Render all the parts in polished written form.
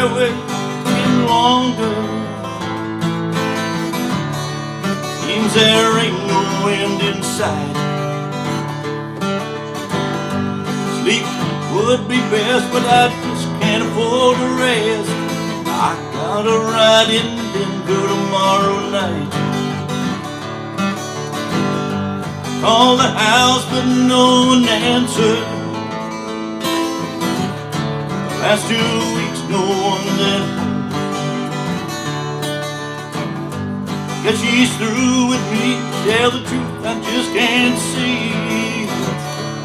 highway getting longer. Seems there ain't no end in sight. Sleep would be best, but I just can't afford to rest. I gotta ride in Denver tomorrow night. I called the house, but no one answered. The last 2 weeks, no one at home. Guess she's through with me. Tell the truth, I just can't see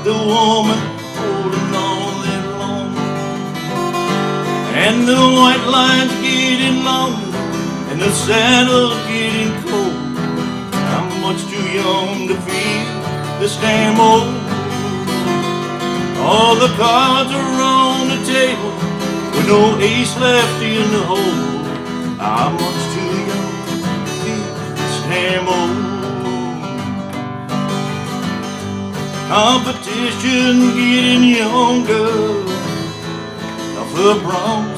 the woman holding all that long. And the white line's getting longer, and the saddle's getting cold. I'm much too young to feel this damn old. All the cards are on the table with no ace left in the hole. I'm much too young to feel this damn old. Competition getting younger. Of the Bronx,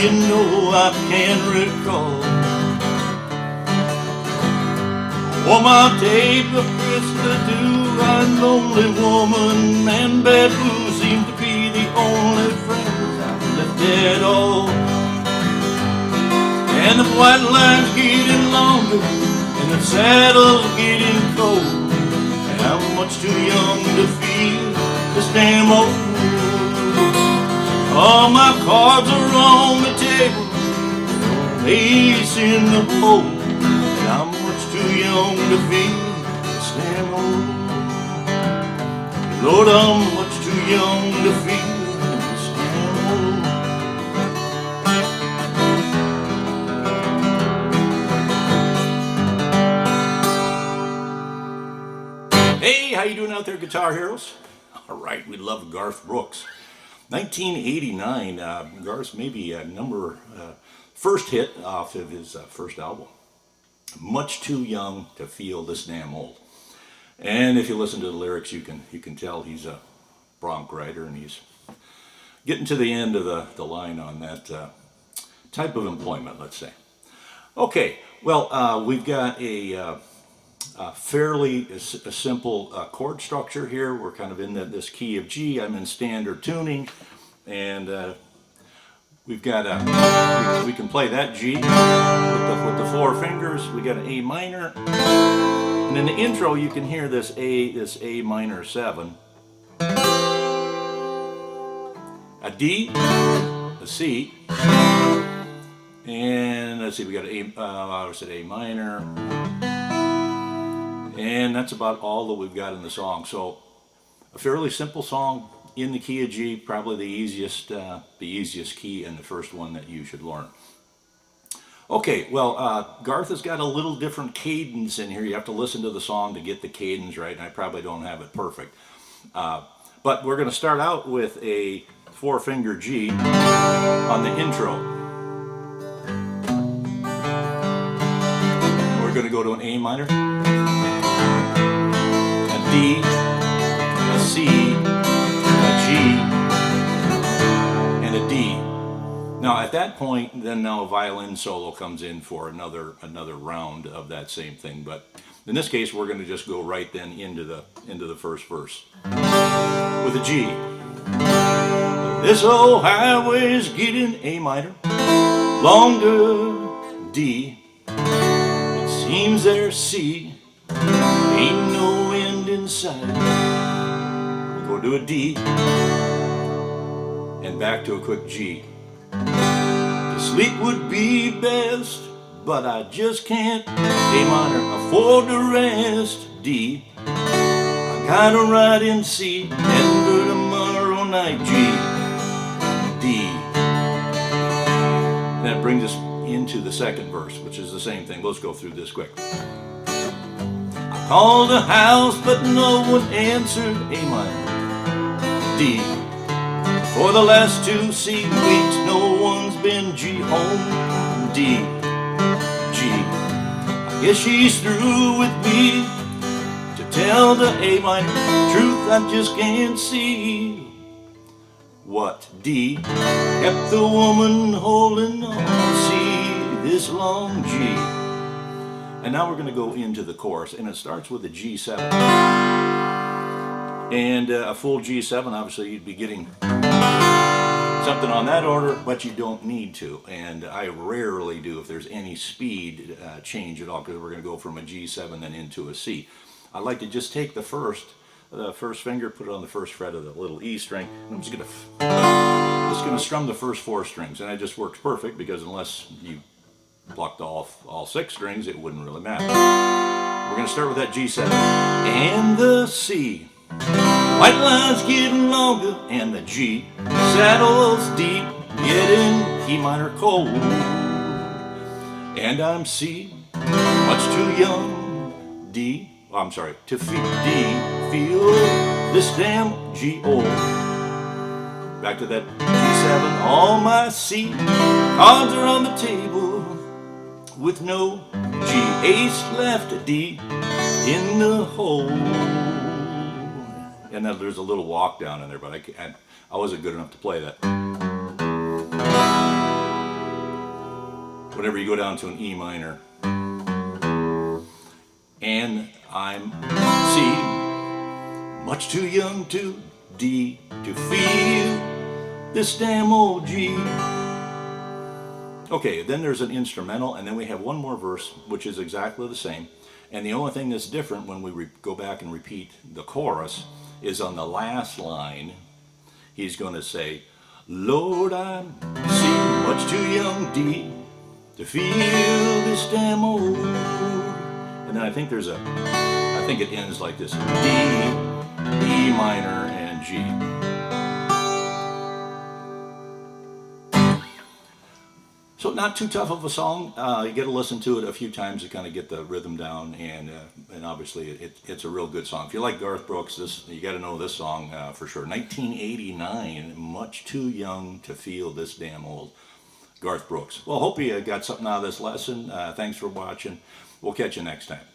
you know I can't recall. Oh, my tape of Christmas do, a lonely woman and bad blues seem to be the only friends I've left at all. And the white line's getting longer, and the saddle's getting cold. And I'm much too young to feel this damn old. All my cards are on the table, ace in the hole. And I'm much too young to feel this damn old. Lord, I'm much too young to feel this damn old. Hey, how you doing out there, Guitar Heroes? All right, we love Garth Brooks. 1989, Garth's maybe first hit off of his first album. Much too young to feel this damn old. And if you listen to the lyrics, you can tell he's a bronc writer, and he's getting to the end of the line on that type of employment, let's say. Okay, well, we've got a fairly simple chord structure here. We're kind of in this key of G. I'm in standard tuning, and we've got we can play that G with the 4 fingers. We got an A minor, and in the intro you can hear this A minor 7, a D, a C, and let's see, we got A minor. And that's about all that we've got in the song. So a fairly simple song in the key of G, probably the easiest key and the first one that you should learn. Okay, well, Garth has got a little different cadence in here. You have to listen to the song to get the cadence right, and I probably don't have it perfect. But we're going to start out with a 4-finger G on the intro. We're going to go to an A minor, a D, a C, a G, and a D. Now at that point, then now a violin solo comes in for another round of that same thing. But in this case, we're going to just go right then into the first verse with a G. This old highway's getting A minor, longer, D. It seems there's C. Ain't no end in sight. We go to a D and back to a quick G. To sleep would be best, but I just can't, A minor, afford to rest. D, I gotta ride in C, Denver tomorrow night. G, D. And that brings us into the second verse, which is the same thing. Let's go through this quick. Called the house, but no one answered. A minor, D. For the last 2 weeks, no one's been. G home, D, G. I guess she's through with me. To tell the A minor truth, I just can't see what D kept the woman holding on, C, this long G. And now we're going to go into the chorus, and it starts with a G7. And a full G7, obviously you'd be getting something on that order, but you don't need to. And I rarely do if there's any speed change at all, because we're going to go from a G7 then into a C. I like to just take the first finger, put it on the first fret of the little E string, and I'm just going to strum the first 4 strings, and it just works perfect, because unless you plucked off all 6 strings, it wouldn't really matter. We're going to start with that G7 and the C. White lines getting longer, and the G. Saddles deep, getting E minor cold. And I'm C, much too young, D. Oh, I'm sorry, to feel D, feel this damn G old. Back to that G7, all my C. Cards are on the table, with no G. Ace left, D in the hole. And then there's a little walk down in there, but I wasn't good enough to play that. Whenever you go down to an E minor, and I'm C, much too young to D, to feel this damn old G. Okay, then there's an instrumental, and then we have one more verse, which is exactly the same. And the only thing that's different when we go back and repeat the chorus is on the last line, he's going to say, Lord, I'm C, much too young, D, to feel this damn old. And then I think it ends like this, D, E minor, and G. So not too tough of a song. You get to listen to it a few times to kind of get the rhythm down, and obviously it's a real good song. If you like Garth Brooks, you got to know this song for sure. 1989, Much Too Young to Feel This Damn Old, Garth Brooks. Well, hope you got something out of this lesson. Thanks for watching. We'll catch you next time.